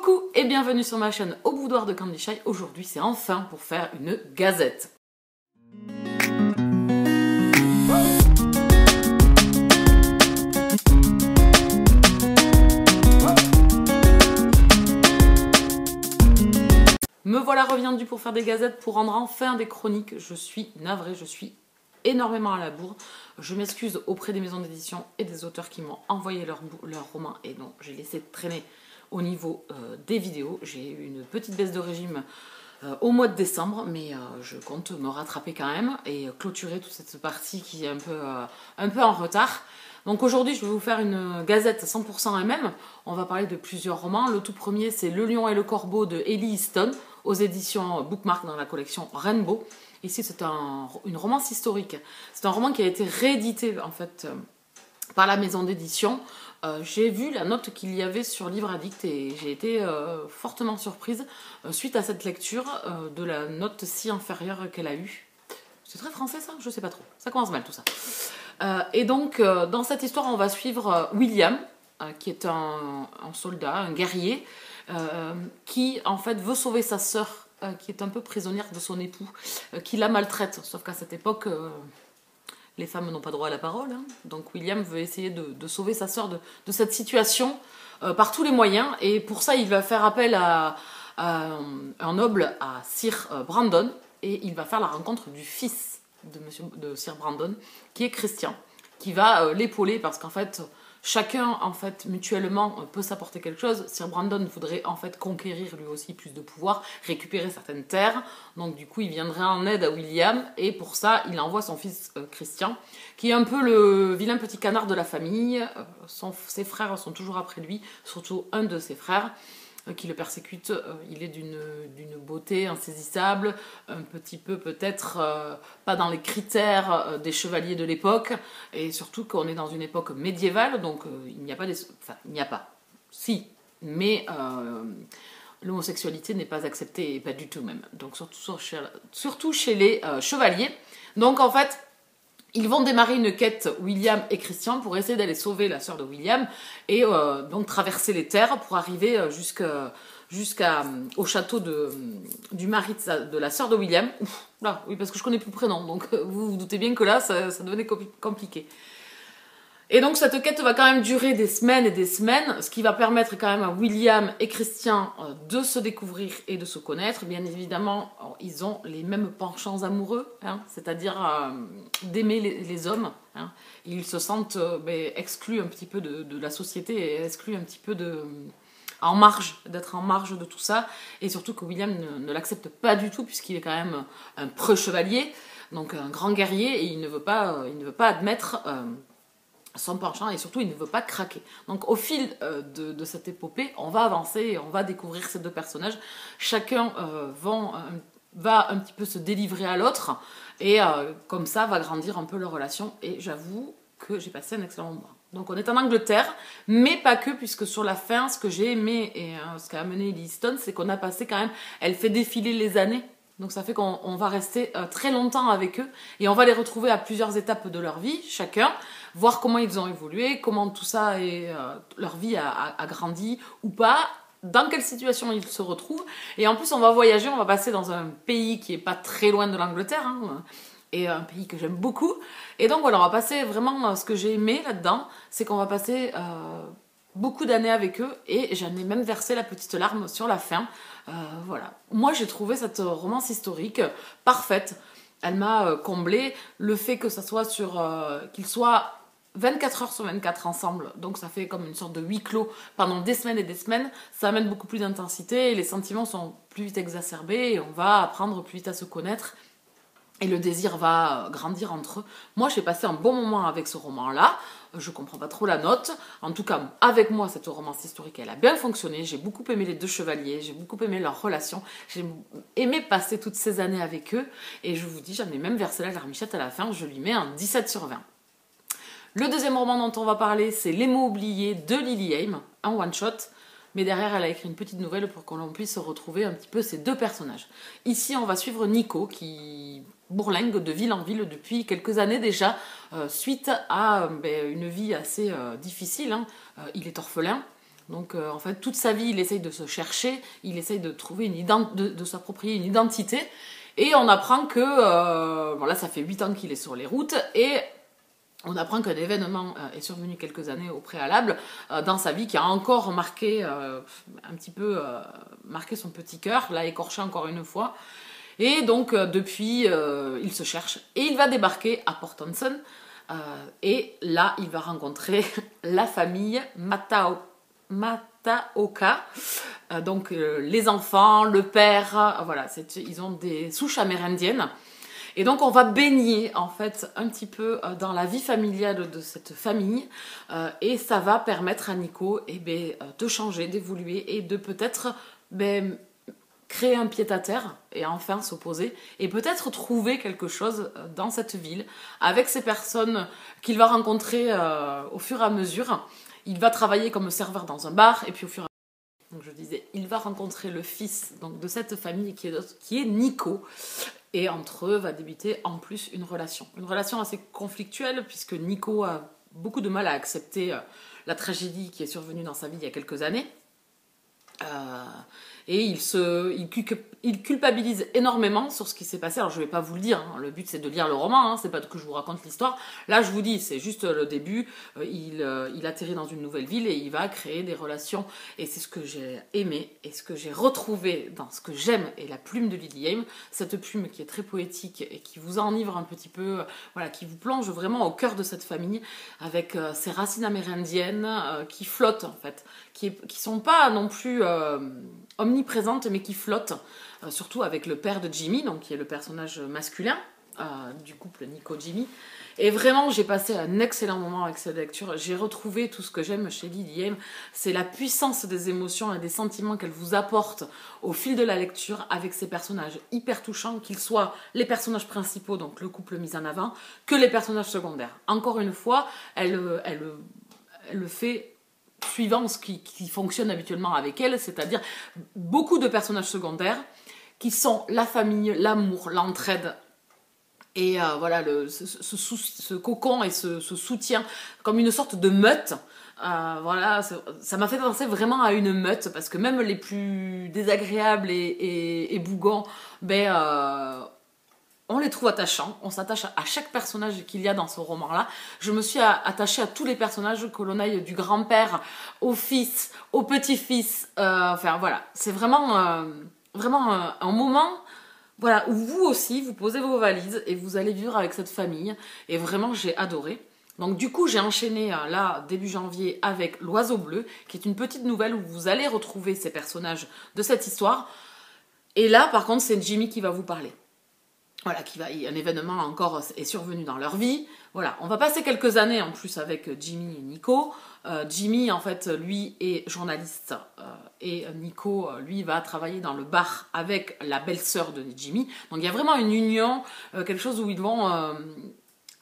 Coucou et bienvenue sur ma chaîne Au Boudoir de Candy Shy. Aujourd'hui c'est enfin pour faire une gazette. Me voilà reviendue pour faire des gazettes, pour rendre enfin des chroniques. Je suis navrée, je suis énormément à la bourre. Je m'excuse auprès des maisons d'édition et des auteurs qui m'ont envoyé leurs romans et dont j'ai laissé traîner au niveau des vidéos. J'ai eu une petite baisse de régime au mois de décembre, mais je compte me rattraper quand même et clôturer toute cette partie qui est un peu en retard. Donc aujourd'hui, je vais vous faire une gazette 100% MM. On va parler de plusieurs romans. Le tout premier, c'est Le Lion et le Corbeau de Ellie Easton, aux éditions Bookmark dans la collection Rainbow. Ici, c'est une romance historique. C'est un roman qui a été réédité en fait par la maison d'édition. J'ai vu la note qu'il y avait sur Livre Addict et j'ai été fortement surprise suite à cette lecture de la note si inférieure qu'elle a eue. C'est très français ça? Je sais pas trop. Ça commence mal tout ça. Et donc, dans cette histoire, on va suivre William, qui est un soldat, un guerrier, qui en fait veut sauver sa sœur, qui est un peu prisonnière de son époux, qui la maltraite. Sauf qu'à cette époque, les femmes n'ont pas droit à la parole. Hein. Donc William veut essayer de sauver sa sœur de cette situation par tous les moyens. Et pour ça, il va faire appel à un noble, à Sir Brandon, et il va faire la rencontre du fils de Sir Brandon, qui est Christian, qui va l'épauler parce qu'en fait, chacun, en fait, mutuellement, peut s'apporter quelque chose. Sir Brandon voudrait, en fait, conquérir lui aussi plus de pouvoir, récupérer certaines terres. Donc, du coup, il viendrait en aide à William. Et pour ça, il envoie son fils Christian, qui est un peu le vilain petit canard de la famille. Ses frères sont toujours après lui, surtout un de ses frères qui le persécute. Il est d'une beauté insaisissable, un petit peu peut-être pas dans les critères des chevaliers de l'époque, et surtout qu'on est dans une époque médiévale, donc il n'y a pas si, mais l'homosexualité n'est pas acceptée, et pas du tout même, donc surtout chez les chevaliers. Donc en fait, ils vont démarrer une quête, William et Christian, pour essayer d'aller sauver la sœur de William et donc traverser les terres pour arriver jusqu'au château du mari de la sœur de William. Ouf, là, oui, parce que je connais plus le prénom, donc vous vous doutez bien que là, ça devenait compliqué. Et donc cette quête va quand même durer des semaines et des semaines, ce qui va permettre quand même à William et Christian de se découvrir et de se connaître. Bien évidemment, ils ont les mêmes penchants amoureux, hein, c'est-à-dire d'aimer les hommes. Hein. Ils se sentent exclus un petit peu de la société et exclus un petit peu d'être en marge de tout ça. Et surtout que William ne l'accepte pas du tout puisqu'il est quand même un preux chevalier, donc un grand guerrier, et il ne veut pas admettre son penchant, et surtout il ne veut pas craquer. Donc au fil de cette épopée, on va avancer et on va découvrir ces deux personnages. Chacun va un petit peu se délivrer à l'autre et comme ça va grandir un peu leur relation, et j'avoue que j'ai passé un excellent moment. Donc on est en Angleterre, mais pas que, puisque sur la fin, ce que j'ai aimé et ce qu'a amené Ellie Easton, c'est qu'on a passé quand même, elle fait défiler les années. Donc ça fait qu'on va rester très longtemps avec eux et on va les retrouver à plusieurs étapes de leur vie, chacun, voir comment ils ont évolué, comment tout ça leur vie a grandi ou pas, dans quelle situation ils se retrouvent. Et en plus on va voyager, on va passer dans un pays qui est pas très loin de l'Angleterre, hein, et un pays que j'aime beaucoup. Et donc voilà, on va passer vraiment, ce que j'ai aimé là-dedans, c'est qu'on va passer beaucoup d'années avec eux, et j'en ai même versé la petite larme sur la fin. Voilà. Moi j'ai trouvé cette romance historique parfaite. Elle m'a comblée. Le fait que ça soit qu'ils soient 24 heures sur 24 ensemble, donc ça fait comme une sorte de huis clos pendant des semaines et des semaines, ça amène beaucoup plus d'intensité et les sentiments sont plus vite exacerbés et on va apprendre plus vite à se connaître. Et le désir va grandir entre eux. Moi, j'ai passé un bon moment avec ce roman-là. Je comprends pas trop la note. En tout cas, avec moi, cette romance historique, elle a bien fonctionné. J'ai beaucoup aimé les deux chevaliers. J'ai beaucoup aimé leur relation. J'ai aimé passer toutes ces années avec eux. Et je vous dis, j'en ai même versé la larmichette à la fin. Je lui mets un 17 sur 20. Le deuxième roman dont on va parler, c'est Les mots oubliés de Lily Haim, un one-shot. Mais derrière, elle a écrit une petite nouvelle pour qu'on puisse retrouver un petit peu ces deux personnages. Ici, on va suivre Nico, qui bourlingue de ville en ville depuis quelques années déjà, suite à une vie assez difficile. Hein. Il est orphelin, Donc en fait, toute sa vie, il essaye de se chercher, il essaye de trouver de s'approprier une identité. Et on apprend que, bon là ça fait 8 ans qu'il est sur les routes, et on apprend qu'un événement est survenu quelques années au préalable dans sa vie qui a encore marqué, un petit peu marqué son petit cœur, l'a écorché encore une fois. Et donc depuis, il se cherche et il va débarquer à Port Townsend. Et là, il va rencontrer la famille Mataoka. Donc les enfants, le père, voilà, ils ont des souches amérindiennes. Et donc on va baigner en fait un petit peu dans la vie familiale de cette famille, et ça va permettre à Nico de changer, d'évoluer et de peut-être créer un pied-à-terre et enfin s'opposer et peut-être trouver quelque chose dans cette ville avec ces personnes qu'il va rencontrer au fur et à mesure. Il va travailler comme serveur dans un bar et puis au fur et à mesure, donc je disais, il va rencontrer le fils donc, de cette famille qui est Nico. Et entre eux va débuter en plus une relation assez conflictuelle puisque Nico a beaucoup de mal à accepter la tragédie qui est survenue dans sa vie il y a quelques années. Et il culpabilise énormément sur ce qui s'est passé. Alors je ne vais pas vous le dire, hein. Le but c'est de lire le roman, hein. C'est pas que je vous raconte l'histoire. Là je vous dis, c'est juste le début. Il atterrit dans une nouvelle ville et il va créer des relations. Et c'est ce que j'ai aimé et ce que j'ai retrouvé dans ce que j'aime et la plume de Lily Yame. Cette plume qui est très poétique et qui vous enivre un petit peu, voilà, qui vous plonge vraiment au cœur de cette famille avec ses racines amérindiennes qui flottent en fait, qui sont pas non plus omniprésentes mais qui flottent, surtout avec le père de Jimmy, donc qui est le personnage masculin du couple Nico-Jimmy. Et vraiment, j'ai passé un excellent moment avec cette lecture. J'ai retrouvé tout ce que j'aime chez Lily Yame. C'est la puissance des émotions et des sentiments qu'elle vous apporte au fil de la lecture avec ces personnages hyper touchants, qu'ils soient les personnages principaux, donc le couple mis en avant, que les personnages secondaires. Encore une fois, elle le fait suivant ce qui fonctionne habituellement avec elle, c'est-à-dire beaucoup de personnages secondaires qui sont la famille, l'amour, l'entraide, et voilà, ce cocon et ce soutien comme une sorte de meute. Voilà, ça m'a fait penser vraiment à une meute parce que même les plus désagréables et bougons, on les trouve attachants, on s'attache à chaque personnage qu'il y a dans ce roman-là. Je me suis attachée à tous les personnages, que l'on aille du grand-père au fils, au petit-fils. Enfin voilà, c'est vraiment un moment, voilà, où vous aussi, vous posez vos valises et vous allez vivre avec cette famille. Et vraiment, j'ai adoré. Donc du coup, j'ai enchaîné là, début janvier, avec L'Oiseau Bleu, qui est une petite nouvelle où vous allez retrouver ces personnages de cette histoire. Et là, par contre, c'est Jimmy qui va vous parler. Voilà, un événement encore est survenu dans leur vie. Voilà, on va passer quelques années en plus avec Jimmy et Nico. Jimmy, en fait, lui est journaliste et Nico, lui, va travailler dans le bar avec la belle-sœur de Jimmy. Donc il y a vraiment une union, quelque chose où ils vont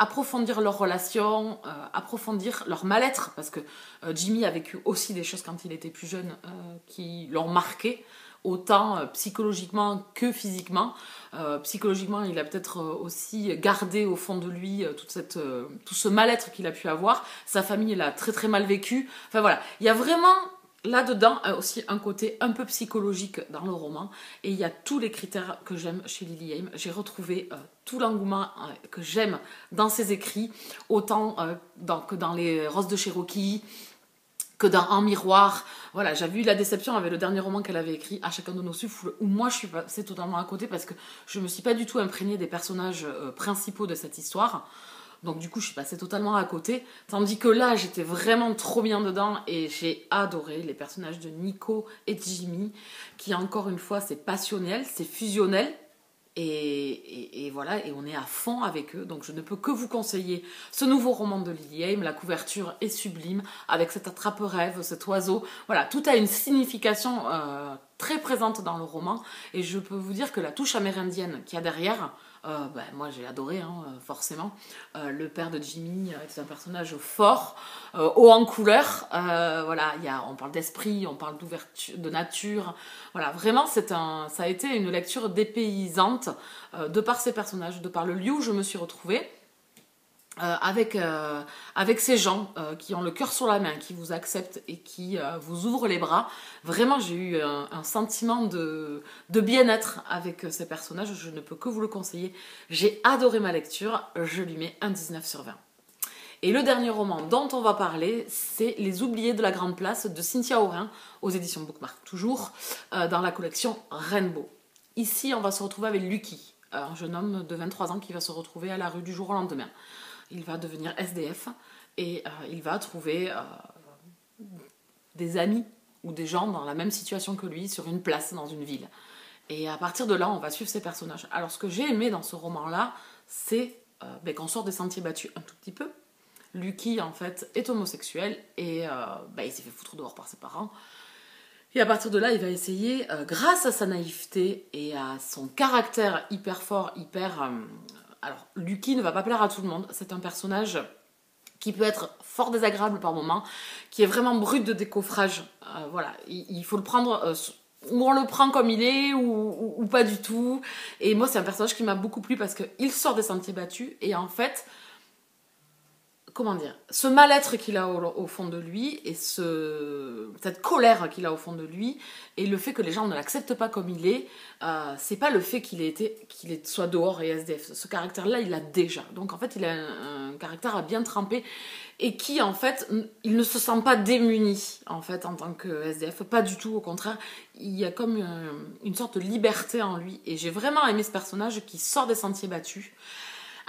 approfondir leur relation, approfondir leur mal-être, parce que Jimmy a vécu aussi des choses quand il était plus jeune qui l'ont marqué, autant psychologiquement que physiquement. Psychologiquement, il a peut-être aussi gardé au fond de lui tout ce mal-être qu'il a pu avoir. Sa famille l'a très très mal vécu. Enfin voilà, il y a vraiment là-dedans aussi un côté un peu psychologique dans le roman. Et il y a tous les critères que j'aime chez Lily Yame. J'ai retrouvé tout l'engouement que j'aime dans ses écrits, autant que dans Les Roses de Cherokee, que dans Un miroir. Voilà, j'avais eu la déception avec le dernier roman qu'elle avait écrit, À chacun de nos souffles, où moi je suis passée totalement à côté parce que je me suis pas du tout imprégnée des personnages principaux de cette histoire. Donc du coup, je suis passée totalement à côté. Tandis que là, j'étais vraiment trop bien dedans et j'ai adoré les personnages de Nico et de Jimmy, qui encore une fois, c'est passionnel, c'est fusionnel. Et voilà, et on est à fond avec eux. Donc je ne peux que vous conseiller ce nouveau roman de Lily Yame. La couverture est sublime, avec cet attrape-rêve, cet oiseau. Voilà, tout a une signification très présente dans le roman. Et je peux vous dire que la touche amérindienne qu'il y a derrière, moi j'ai adoré, hein, forcément. Le père de Jimmy est un personnage fort, haut en couleur. Voilà, on parle d'esprit, on parle d'ouverture, de nature. Voilà, vraiment, ça a été une lecture dépaysante de par ces personnages, de par le lieu où je me suis retrouvée. avec ces gens qui ont le cœur sur la main, qui vous acceptent et qui vous ouvrent les bras. Vraiment, j'ai eu un sentiment de bien-être avec ces personnages. Je ne peux que vous le conseiller. J'ai adoré ma lecture. Je lui mets un 19 sur 20. Et le dernier roman dont on va parler, c'est Les Oubliés de la Grande Place de Cynthia Orin, aux éditions Bookmark toujours, dans la collection Rainbow. Ici, on va se retrouver avec Lucky, un jeune homme de 23 ans qui va se retrouver à la rue du jour au lendemain. Il va devenir SDF et il va trouver des amis ou des gens dans la même situation que lui sur une place dans une ville. Et à partir de là, on va suivre ces personnages. Alors ce que j'ai aimé dans ce roman-là, c'est qu'on sort des sentiers battus un tout petit peu. Lucky, en fait, est homosexuel et il s'est fait foutre dehors par ses parents. Et à partir de là, il va essayer, grâce à sa naïveté et à son caractère hyper fort, alors, Lucky ne va pas plaire à tout le monde. C'est un personnage qui peut être fort désagréable par moments, qui est vraiment brut de décoffrage. Voilà, il faut le prendre... ou on le prend comme il est, ou pas du tout. Et moi, c'est un personnage qui m'a beaucoup plu parce qu'il sort des sentiers battus. Et en fait... Comment dire, ce mal-être qu'il a au fond de lui et cette colère qu'il a au fond de lui et le fait que les gens ne l'acceptent pas comme il est, c'est pas le fait qu'il soit dehors et SDF. Ce caractère-là, il l'a déjà. Donc en fait, il a un caractère à bien tremper et qui en fait, il ne se sent pas démuni en fait en tant que SDF, pas du tout. Au contraire, il y a comme une sorte de liberté en lui et j'ai vraiment aimé ce personnage qui sort des sentiers battus.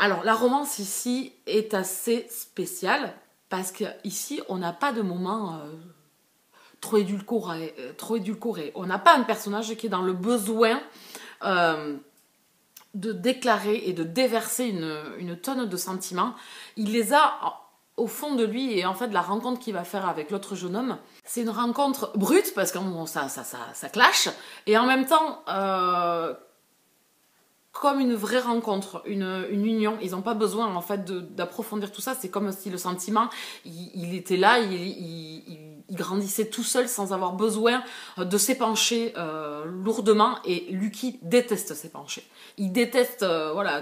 Alors, la romance ici est assez spéciale parce qu'ici, on n'a pas de moment trop édulcoré. On n'a pas un personnage qui est dans le besoin de déclarer et de déverser une tonne de sentiments. Il les a au fond de lui et en fait, la rencontre qu'il va faire avec l'autre jeune homme, c'est une rencontre brute parce que ça clash et en même temps... comme une vraie rencontre, une union. Ils n'ont pas besoin en fait d'approfondir tout ça. C'est comme si le sentiment, il était là, il grandissait tout seul sans avoir besoin de s'épancher lourdement. Et Lucky déteste s'épancher. Il déteste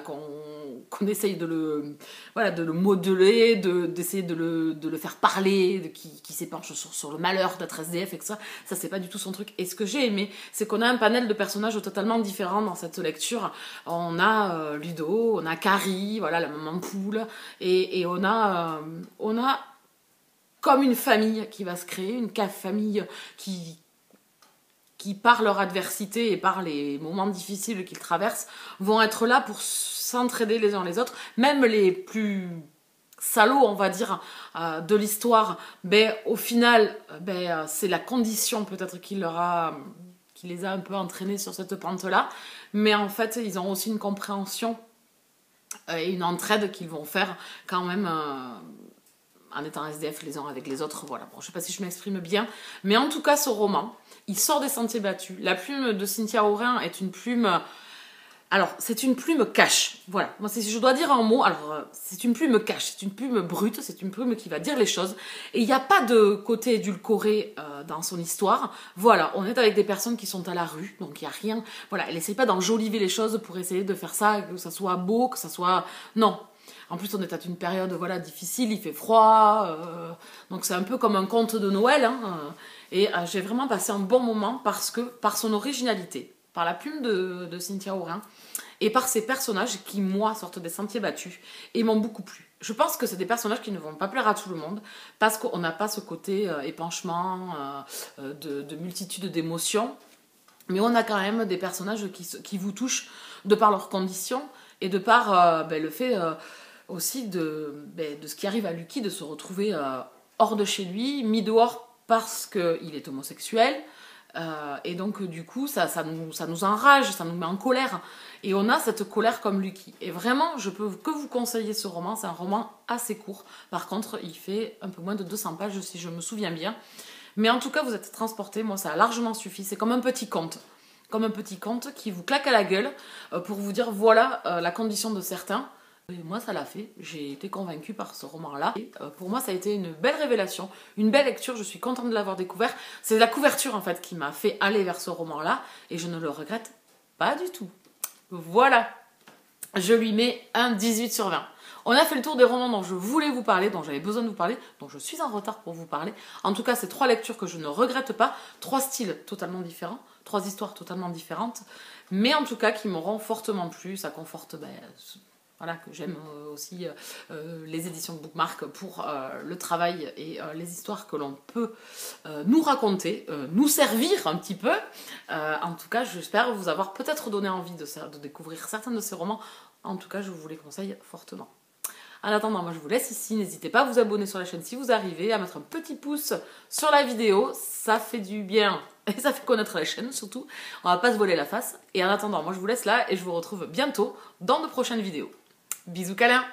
qu'on essaye de le modeler, d'essayer de le faire parler, qui s'épanche sur le malheur d'être SDF et que ça c'est pas du tout son truc. Et ce que j'ai aimé, c'est qu'on a un panel de personnages totalement différents dans cette lecture. On a Ludo, on a Carrie, voilà, la maman poule, et on a comme une famille qui va se créer, une famille qui par leur adversité et par les moments difficiles qu'ils traversent, vont être là pour s'entraider les uns les autres, même les plus salauds, on va dire, de l'histoire, au final, c'est la condition peut-être qui les a un peu entraînés sur cette pente-là, mais en fait, ils ont aussi une compréhension et une entraide qu'ils vont faire quand même en étant SDF les uns avec les autres. Voilà, bon, je sais pas si je m'exprime bien, mais en tout cas, ce roman, il sort des sentiers battus. La plume de Cynthia Orin est une plume... Alors, c'est une plume cash. Voilà. Moi, si je dois dire un mot, alors, c'est une plume cash. C'est une plume brute. C'est une plume qui va dire les choses. Et il n'y a pas de côté édulcoré dans son histoire. Voilà. On est avec des personnes qui sont à la rue. Donc, il n'y a rien. Voilà. Elle n'essaie pas d'enjoliver les choses pour essayer de faire ça, que ça soit beau, que ça soit... Non. En plus, on est à une période difficile. Il fait froid. Donc, c'est un peu comme un conte de Noël. Hein, et j'ai vraiment passé un bon moment par son originalité, par la plume de Cynthia Orin et par ces personnages qui, moi, sortent des sentiers battus et m'ont beaucoup plu. Je pense que c'est des personnages qui ne vont pas plaire à tout le monde parce qu'on n'a pas ce côté épanchement, de multitude d'émotions, mais on a quand même des personnages qui vous touchent de par leurs conditions et de par le fait aussi de ce qui arrive à Lucky de se retrouver hors de chez lui, mis dehors parce qu'il est homosexuel. Et donc du coup ça nous enrage, ça nous met en colère et on a cette colère comme Lucky et vraiment je peux que vous conseiller ce roman. C'est un roman assez court, par contre il fait un peu moins de 200 pages si je me souviens bien, mais en tout cas vous êtes transportés. Moi ça a largement suffi, c'est comme un petit conte qui vous claque à la gueule pour vous dire voilà la condition de certains. Et moi, ça l'a fait. J'ai été convaincue par ce roman-là. Et pour moi, ça a été une belle révélation, une belle lecture. Je suis contente de l'avoir découvert. C'est la couverture, en fait, qui m'a fait aller vers ce roman-là. Et je ne le regrette pas du tout. Voilà. je lui mets un 18 sur 20. On a fait le tour des romans dont je voulais vous parler, dont j'avais besoin de vous parler, dont je suis en retard pour vous parler. En tout cas, c'est 3 lectures que je ne regrette pas, 3 styles totalement différents, 3 histoires totalement différentes, mais en tout cas qui m'auront fortement plu. Ça conforte, voilà, que j'aime aussi les éditions de Bookmark pour le travail et les histoires que l'on peut nous raconter, nous servir un petit peu. En tout cas, j'espère vous avoir peut-être donné envie de découvrir certains de ces romans. En tout cas, je vous les conseille fortement. En attendant, moi je vous laisse ici. N'hésitez pas à vous abonner sur la chaîne si vous arrivez, à mettre un petit pouce sur la vidéo. Ça fait du bien et ça fait connaître la chaîne surtout. On va pas se voler la face. Et en attendant, moi je vous laisse là et je vous retrouve bientôt dans de prochaines vidéos. Bisous câlins!